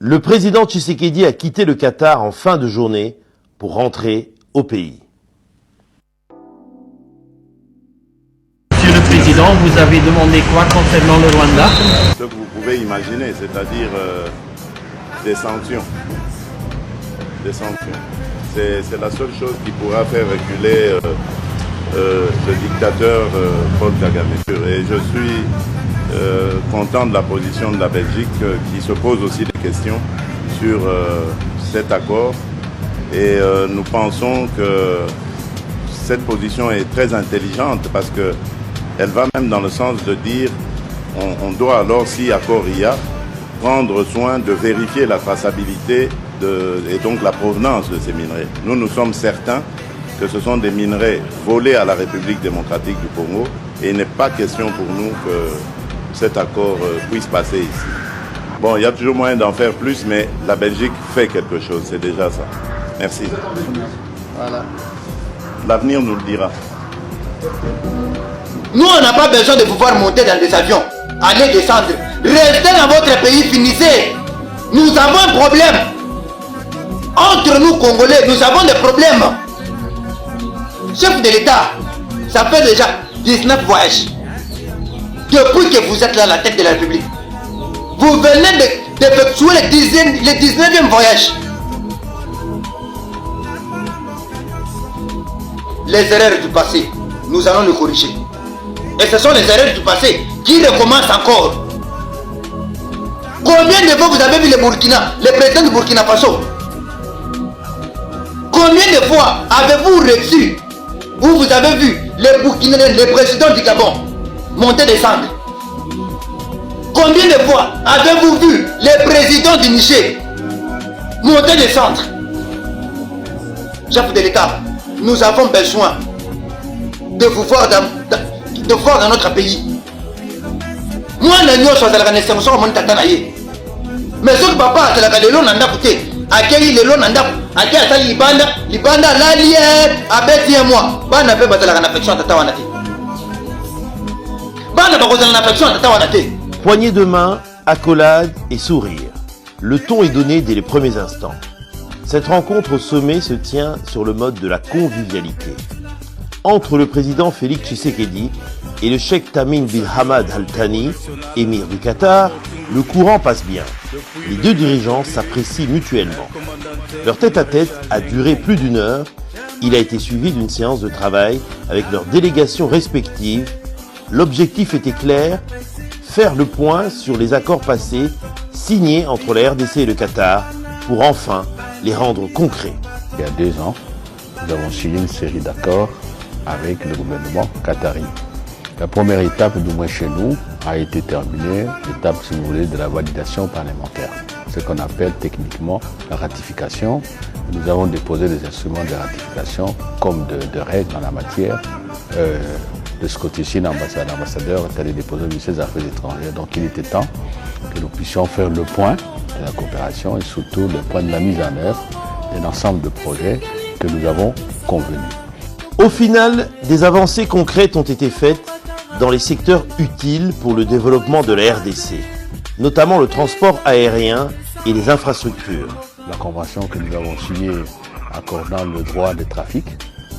Le président Tshisekedi a quitté le Qatar en fin de journée pour rentrer au pays. Monsieur le Président, vous avez demandé quoi concernant le Rwanda? Ce que vous pouvez imaginer, c'est-à-dire des sanctions. Des sanctions. C'est la seule chose qui pourra faire reculer le dictateur Paul Kagame. Et je suis content de la position de la Belgique qui se pose aussi des questions sur cet accord. Et nous pensons que cette position est très intelligente parce qu'elle va même dans le sens de dire on doit alors, si accord il y a, prendre soin de vérifier la traçabilité et donc la provenance de ces minerais. Nous sommes certains que ce sont des minerais volés à la République démocratique du Congo et il n'est pas question pour nous que cet accord puisse passer ici. Bon, il y a toujours moyen d'en faire plus, mais la Belgique fait quelque chose, c'est déjà ça. Merci. Voilà. L'avenir nous le dira. Nous, on n'a pas besoin de pouvoir monter dans des avions, aller descendre. Restez dans votre pays, finissez. Nous avons un problème. Entre nous, Congolais, nous avons des problèmes. Chef de l'État, ça fait déjà 19 voyages. Depuis que vous êtes là à la tête de la République, vous venez d'effectuer le 19e voyage. Les erreurs du passé, nous allons les corriger. Et ce sont les erreurs du passé qui recommencent encore. Combien de fois vous avez vu le Burkina, le président du Burkina Faso? Combien de fois avez-vous reçu, ou vous avez vu les Burkinabés, le président du Gabon, monter descendre? Combien de fois avez-vous vu le président du Niger monter descendre? Chef de l'État, nous avons besoin de vous voir dans notre pays. Moi, je suis en train de se mais ce que papa a fait, le nanda coûté. Akei le nanda, akei asali libanda la lié abeti moi. Bana pe bazala na affection tata wana te. Bana ba kozala na affection tata wana te. Poignée de main, accolade et sourire. Le ton est donné dès les premiers instants. Cette rencontre au sommet se tient sur le mode de la convivialité. Entre le président Félix Tshisekedi et le cheikh Tamim bin Hamad Al Thani, émir du Qatar, le courant passe bien. Les deux dirigeants s'apprécient mutuellement. Leur tête-à-tête a duré plus d'1 heure. Il a été suivi d'une séance de travail avec leurs délégations respectives. L'objectif était clair, faire le point sur les accords passés signés entre la RDC et le Qatar pour enfin les rendre concrets. Il y a 2 ans, nous avons signé une série d'accords avec le gouvernement qatari. La première étape, du moins chez nous, a été terminée, l'étape, si vous voulez, de la validation parlementaire. Ce qu'on appelle techniquement la ratification. Nous avons déposé des instruments de ratification comme de règles en la matière. De ce côté-ci, l'ambassadeur est allé déposer au ministère des Affaires étrangères. Donc il était temps que nous puissions faire le point de la coopération et surtout le point de la mise en œuvre d'un ensemble de projets que nous avons convenus. Au final, des avancées concrètes ont été faites dans les secteurs utiles pour le développement de la RDC, notamment le transport aérien et les infrastructures. La convention que nous avons signée accordant le droit de trafic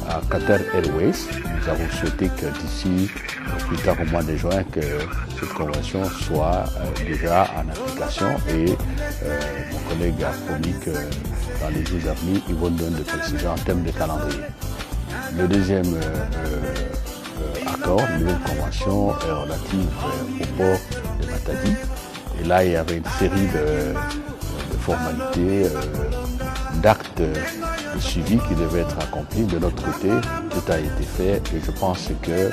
à Qatar Airways, nous avons souhaité que d'ici, plus tard au mois de juin, que cette convention soit déjà en application et mon collègue a promis que dans les jours à venir, ils vont donner des précisions en termes de calendrier. Le deuxième accord, une nouvelle convention relative au port de Matadi. Et là, il y avait une série de formalités, d'actes de suivi qui devaient être accomplis. De notre côté, tout a été fait et je pense que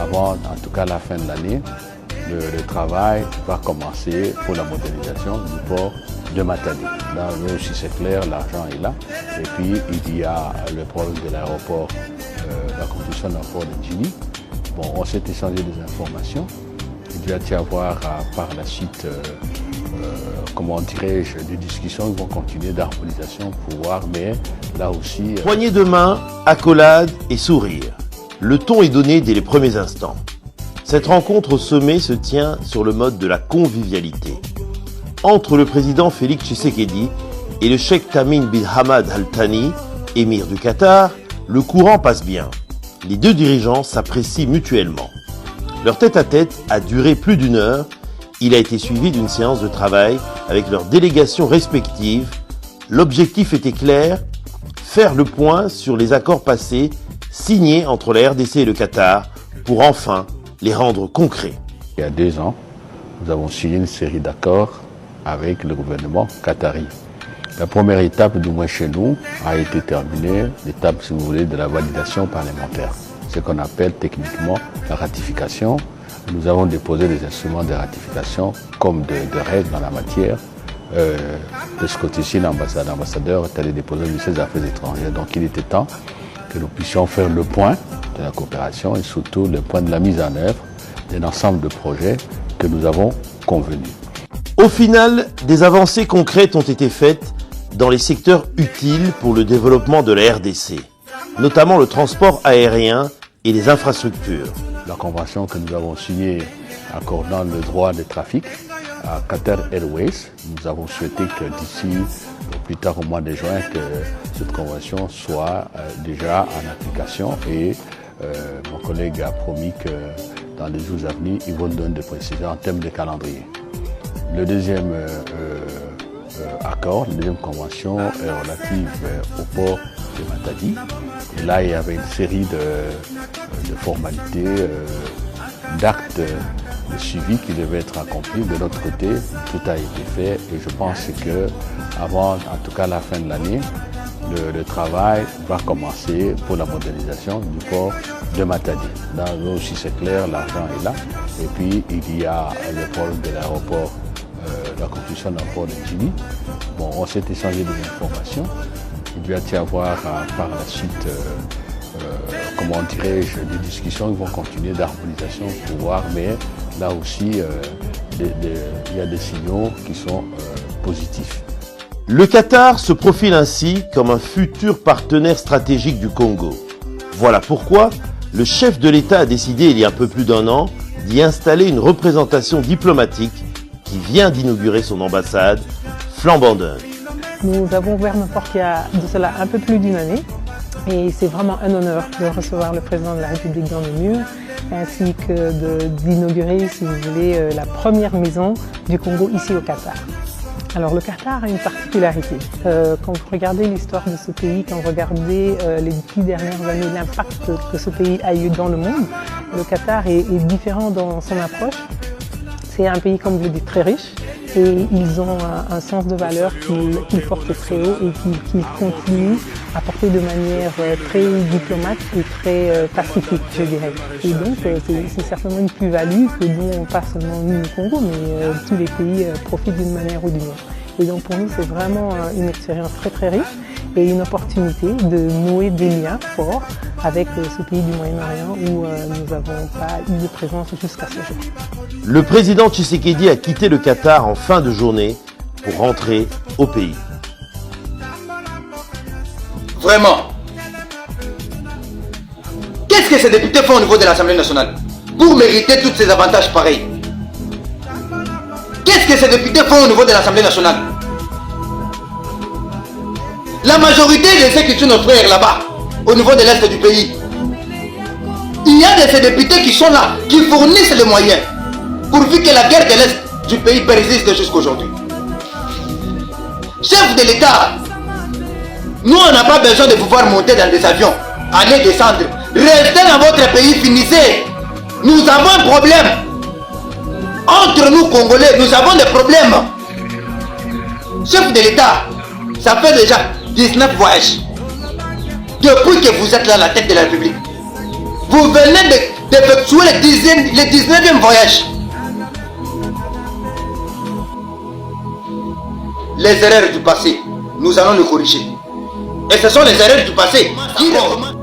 avant, en tout cas la fin de l'année, le travail va commencer pour la modernisation du port de Matadi. Là aussi c'est clair, l'argent est là. Et puis il y a le problème de l'aéroport, la construction d'un port de Djini. Bon, on s'est échangé des informations. Il doit y avoir par la suite, comment dirais-je, des discussions qui vont continuer d'harmonisation pour voir, mais là aussi... Poignée de main, accolade et sourire. Le ton est donné dès les premiers instants. Cette rencontre au sommet se tient sur le mode de la convivialité. entre le président Félix Tshisekedi et le cheikh Tamim bin Hamad Al Thani, émir du Qatar, le courant passe bien. Les deux dirigeants s'apprécient mutuellement. Leur tête-à-tête a duré plus d'1 heure. Il a été suivi d'une séance de travail avec leurs délégations respectives. L'objectif était clair, faire le point sur les accords passés signés entre la RDC et le Qatar pour enfin les rendre concrets. Il y a 2 ans, nous avons signé une série d'accords avec le gouvernement qatari. La première étape, du moins chez nous, a été terminée, l'étape, si vous voulez, de la validation parlementaire. Ce qu'on appelle techniquement la ratification. Nous avons déposé des instruments de ratification comme de règles dans la matière. De ce côté-ci, l'ambassadeur est allé déposer le ministère des Affaires étrangères. Donc il était temps que nous puissions faire le point de la coopération et surtout le point de la mise en œuvre d'un ensemble de projets que nous avons convenus. Au final, des avancées concrètes ont été faites dans les secteurs utiles pour le développement de la RDC, notamment le transport aérien et les infrastructures. La convention que nous avons signée accordant le droit de trafic à Qatar Airways, nous avons souhaité que d'ici, plus tard au mois de juin, que cette convention soit déjà en application et mon collègue a promis que dans les jours à venir, ils vont donner des précisions en termes de calendrier. Le deuxième accord, la deuxième convention est relative au port de Matadi. Et là, il y avait une série de formalités, d'actes de suivi qui devaient être accomplis. De notre côté, tout a été fait et je pense que avant, en tout cas la fin de l'année, le travail va commencer pour la modernisation du port de Matadi. Là aussi c'est clair, l'argent est là. Et puis il y a le problème de l'aéroport, la construction d'un port de Djibouti. Bon, on s'est échangé des informations. Il va y avoir par la suite, comment dirais-je, des discussions qui vont continuer d'harmonisation pour voir, mais là aussi il y a des signaux qui sont positifs. Le Qatar se profile ainsi comme un futur partenaire stratégique du Congo. Voilà pourquoi le chef de l'État a décidé il y a un peu plus d'1 an d'y installer une représentation diplomatique qui vient d'inaugurer son ambassade flambant neuve. Nous avons ouvert nos portes il y a de cela un peu plus d'1 année et c'est vraiment un honneur de recevoir le président de la République dans nos murs ainsi que d'inaugurer, si vous voulez, la première maison du Congo ici au Qatar. Alors le Qatar a une particularité. Quand vous regardez l'histoire de ce pays, quand vous regardez les 10 dernières années, l'impact que ce pays a eu dans le monde, le Qatar est différent dans son approche. C'est un pays, comme vous le dites, très riche et ils ont un sens de valeur qu'ils portent très haut et qu'ils continuent à porter de manière très diplomate et très pacifique, je dirais. Et donc c'est certainement une plus-value que dont pas seulement nous au Congo, mais tous les pays profitent d'une manière ou d'une autre. Et donc pour nous, c'est vraiment une expérience très très riche et une opportunité de nouer des liens forts avec ce pays du Moyen-Orient où nous n'avons pas eu de présence jusqu'à ce jour. Le président Tshisekedi a quitté le Qatar en fin de journée pour rentrer au pays. Vraiment. Qu'est-ce que ces députés font au niveau de l'Assemblée nationale pour mériter tous ces avantages pareils? Qu'est-ce que ces députés font au niveau de l'Assemblée nationale? La majorité de ceux qui sont nos frères là-bas, au niveau de l'Est du pays, il y a de ces députés qui sont là, qui fournissent les moyens, pourvu que la guerre de l'Est du pays persiste jusqu'à aujourd'hui. Chef de l'État, nous on n'a pas besoin de pouvoir monter dans des avions, aller descendre. Restez dans votre pays, finissez. Nous avons un problème. Entre nous Congolais, nous avons des problèmes. Chef de l'État, ça fait déjà 19 voyages. Depuis que vous êtes là à la tête de la République, vous venez d'effectuer le 19e voyage. Les erreurs du passé, nous allons les corriger. Et ce sont les erreurs du passé qui recommandent.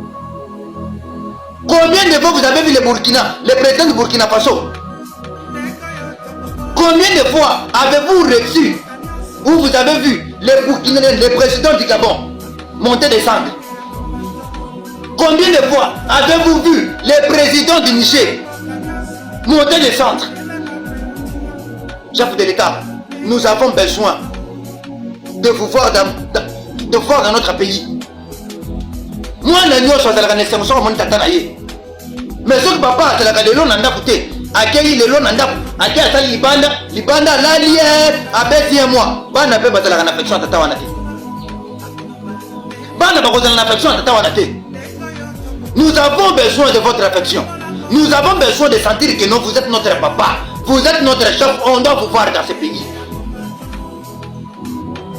Combien de fois vous avez vu le Burkina, le président du Burkina Faso? Combien de fois avez-vous reçu ou vous avez vu le Burkinabé, le président du Gabon, monter descendre? Combien de fois avez-vous vu le président du Niger monter descendre? Chef de l'État, nous avons besoin de vous voir dans notre pays. Moi, je suis mais ce que papa, c'est la galélon nanda coûté. Accueilli le long nanda, accueilli à libanda, la lière, à bêti et moi. Bana peut battre la affection à Tatawanate. Bana peut battre l'affection à Tatawanate. Nous avons besoin de votre affection. Nous avons besoin de sentir que non, vous êtes notre papa. Vous êtes notre chef, on doit vous voir dans ce pays.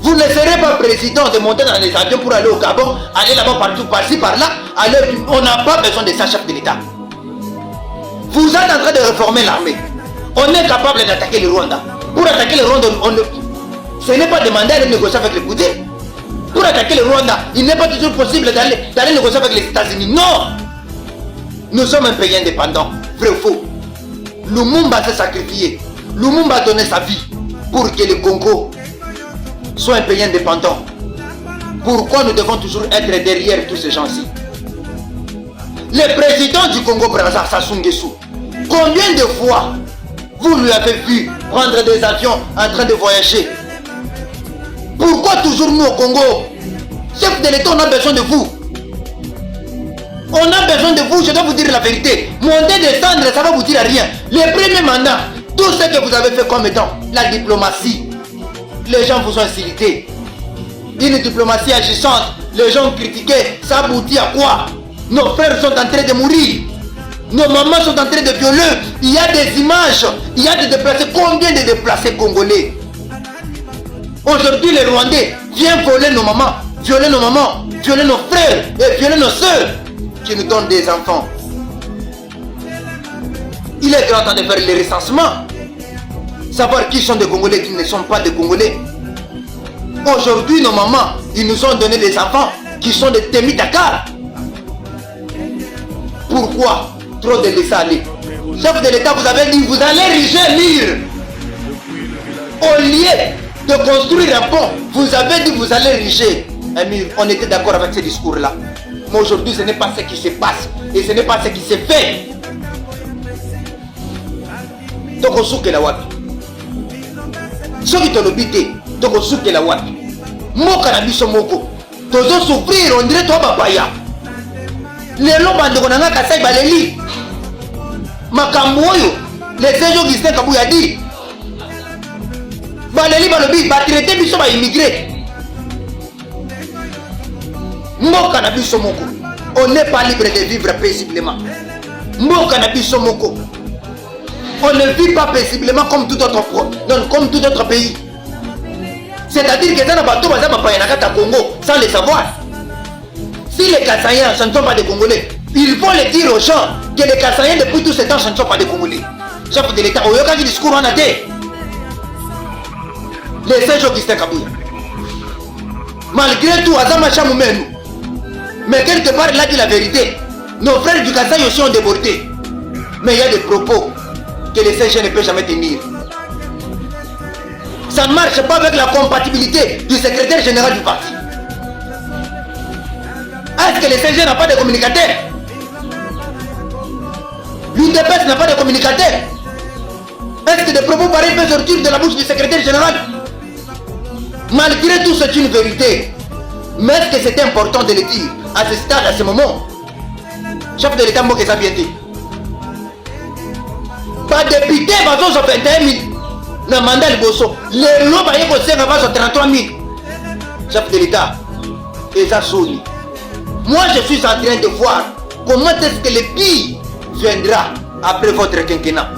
Vous ne serez pas président de monter dans les avions pour aller au Gabon, aller là-bas partout, par-ci, par-là. On n'a pas besoin de ça, chef de l'État. Vous êtes en train de réformer l'armée. On est capable d'attaquer le Rwanda. Pour attaquer le Rwanda, ce n'est pas demander d'aller négocier avec le Poutine. Pour attaquer le Rwanda, il n'est pas toujours possible d'aller négocier avec les États-Unis. Non! Nous sommes un pays indépendant. Vrai ou faux? Lumumba s'est sacrifié. Lumumba a donné sa vie pour que le Congo soit un pays indépendant. Pourquoi nous devons toujours être derrière tous ces gens-ci? Le président du Congo, Brazza, Sassou Nguesso, combien de fois vous lui avez vu prendre des avions en train de voyager? Pourquoi toujours nous au Congo? Chef de l'État, on a besoin de vous. On a besoin de vous, je dois vous dire la vérité. Monter, descendre, ça va vous dire rien. Le premier mandat, tout ce que vous avez fait comme étant la diplomatie, les gens vous ont insulté. Une diplomatie agissante, les gens critiquaient, ça aboutit à quoi? Nos frères sont en train de mourir. Nos mamans sont en train de violer. Il y a des images, il y a des déplacés. Combien de déplacés congolais? Aujourd'hui, les Rwandais viennent voler nos mamans, violer nos frères et violer nos soeurs qui nous donnent des enfants. Il est grand temps de faire le recensement. Savoir qui sont des Congolais, qui ne sont pas des Congolais. Aujourd'hui, nos mamans, ils nous ont donné des enfants qui sont des Temi Dakar. Pourquoi trop de laisser aller? Chef de l'État, vous avez dit, vous allez ériger un mur. Au lieu de construire un pont, vous avez dit, vous allez ériger un mur. On était d'accord avec ce discours-là. Mais aujourd'hui, ce n'est pas ce qui se passe. Et ce n'est pas ce qui se fait. Donc, on souke la wapi. Ce qui te l'obité, donc on souke la wapi. Moka na biso moko. Tozo souffrir, on dirait toi, babaya. Les lots bandeko nanga kasai baleli. Makambo oyo, les séjours Augustin Kabouya a dit. Baleli balobi, ba traité biso ba immigré. Moka na biso moko. On n'est pas libre de vivre paisiblement. Moka na biso moko. On ne vit pas paisiblement comme tout autre pays. C'est-à-dire que dans le bateau, Congo, sans le savoir. Si les Kassaïens ne sont pas des Congolais, il faut le dire aux gens que les Kassaïens depuis tout ce temps ne sont pas des Congolais. Chef de l'État, il y a du discours en athée. Les Saint Augustin Kabouya. Malgré tout, Azama Chamoumène. Mais quelque part, il a dit la vérité. Nos frères du Kassai aussi ont débordé. Mais il y a des propos que les CG ne peuvent jamais tenir. Ça ne marche pas avec la compatibilité du secrétaire général du parti. Est-ce que les CG n'a pas de communicateur? L'UDPS n'a pas de communicateur. Est-ce que des propos pareils peuvent sortir de la bouche du secrétaire général? Malgré tout, c'est une vérité. Mais est-ce que c'est important de le dire à ce stade, à ce moment? Chef de l'État, moi, que ça vient dire. Pas député, va 21 000. Dans le mandat de Bosso. Les lots, va y avoir 33 000. Chef de l'État. Et ça sonne. Moi, je suis en train de voir comment est-ce que le pire viendra après votre quinquennat.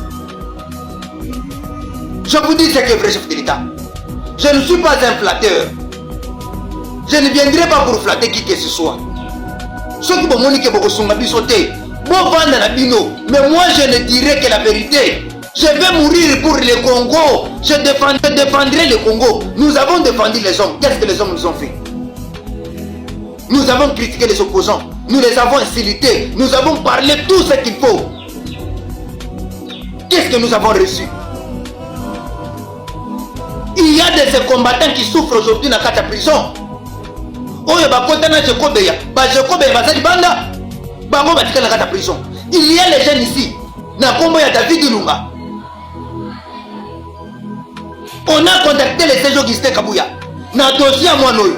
Je vous dis ce qui est vrai, chef de l'État. Je ne suis pas un flatteur. Je ne viendrai pas pour flatter qui que ce soit. Ceux qui vont moniquer beaucoup sont sauter. Bon vendre la bino. Mais moi, je ne dirai que la vérité. Je vais mourir pour le Congo. Je défendrai le Congo. Nous avons défendu les hommes. Qu'est-ce que les hommes nous ont fait? Nous avons critiqué les opposants. Nous les avons insultés. Nous avons parlé tout ce qu'il faut. Qu'est-ce que nous avons reçu? Il y a de ces combattants qui souffrent aujourd'hui dans la prison. Il y a les jeunes ici. Dans Combo, il y a David Ilunga. On a contacté les Serge Augustin Kabouya. Na dossier à moi noyo.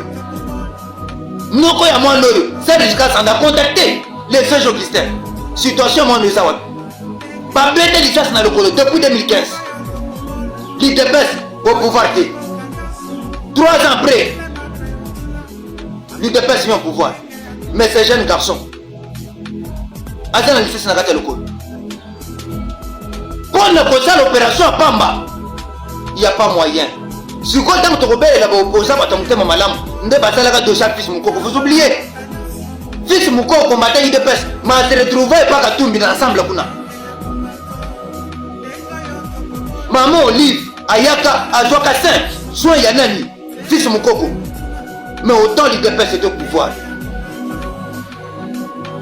Noko ya moi noyo. C'est jusqu'à ça. On a contacté les Serge Augustin. Situation moi noyo ça va. Pas bête l'histoire dans le colo depuis 2015. L'IDPS au pouvoir. 3 ans après, l'IDPS vient au pouvoir. Mais ces jeunes garçons, attends le lycée Sénégal le colo. Quand on a posé l'opération à Pamba, il n'y a pas moyen. Si vous avez un rebelle et l'opposant, vous avez un malam, vous avez deux fils Moukoko. Vous oubliez, fils Moukoko combattait l'IDPS, mais on se retrouvait pas à tout ensemble. Maman Olive, Ayaka, Azoka 5, soit Yanani, fils Moukoko. Mais autant l'IDPS était au pouvoir.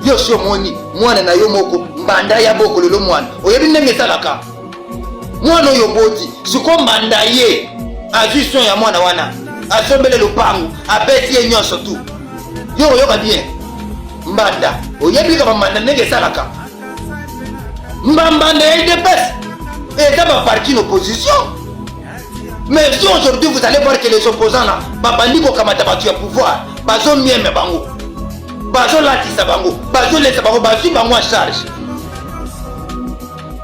Yo sio moni, mwana na yo moko, mbanda ya boko lelo mwana. Oyebi ndenge salaka. Mwana oyo boti, siko mbanda ye. Azison ya mwana wana. Asombele lopangu, apeti ye nyonso tu. Yo yoka bien. Mbanda, oyebi ka mbanda ndenge salaka. Mbanda ya IDPS. Et ça va partir en opposition. Mais si aujourd'hui vous allez voir que les opposants là, babandi ko kamata batu ya pouvoir, bazo mieme bango. Bazo latisa bango, bazo laisse bango, bazo bango en charge.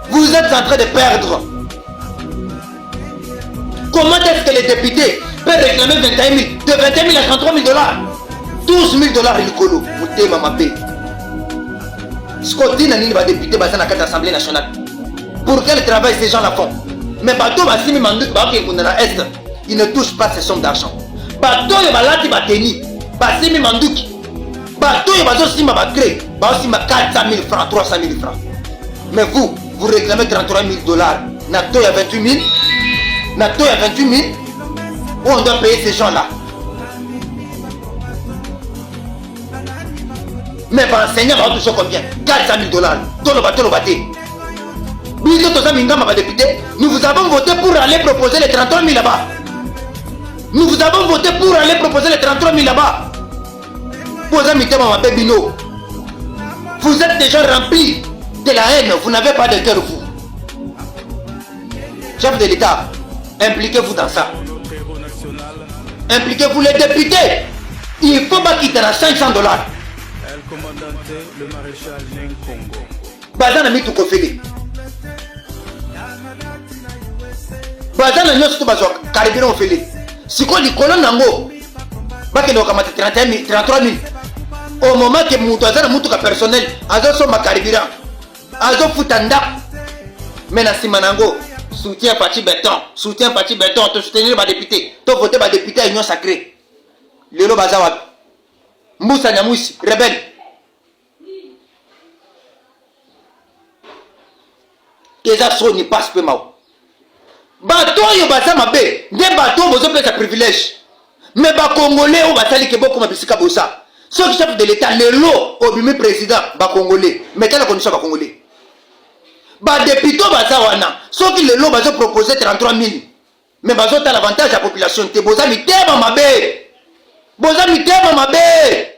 Vous êtes en train de perdre. Comment est-ce que les députés peuvent réclamer 21 000, de 21 000 à 33 000 dollars, 12 000 dollars l'icolo, Mouté Mamapé. Scotty n'a ni les députés basés dans la Assemblée nationale. Pour quel travail ces gens-là font? Mais bateau va s'y mandou, ils ne touchent pas ces sommes d'argent. Bateau et balati bateni, basimi mandouki. Bateau et bateau si ma créé, bateau 400 000 francs, 300 000 francs. Mais vous réclamez 33 000 dollars. Nato y a 28 000. Nato y a 28 000. Où on doit payer ces gens-là? Mais par enseignant, va toucher combien? 400 000 dollars. Dans le bateau, le bateau. Nous vous avons voté pour aller proposer les 33 000 là-bas. Nous vous avons voté pour aller proposer les 33 000 là-bas. Vous êtes déjà remplis de la haine. Vous n'avez pas de cœur, vous. Chef de l'État, impliquez-vous dans ça. Impliquez-vous les députés. Il faut pas quitter à 500 dollars. Le maréchal Nenkongo. Bazana mi tout kofeli. Bazana nyoso to bazo carburant ofeli. Siko likolo nango. Bake no kamata 31 000, 33 000. Au moment que mutu azana mutu ka personnel, azo so ma carburant. Azo futanda. Mais na simanango, soutien parti béton, to soutenir ba député, to voter ba député à union sacrée. Lelo bazawa. Moussa Nyamousi, rebelle. Que ça soit ni passe peu mal. Bateau yo basa mabe, des bateaux bozo peut être privilège. Mais ba congolais ou batali ke beaucoup mabisika bosa. Ceux qui chef de l'état le lot au bimi président ba congolais. Mettez la condition ba congolais. Ba député basa wana, ceux qui le lot bazo proposer 33 000. Mais bazo ta l'avantage à la population te boza mi tema mabe. Boza mi tema mabe.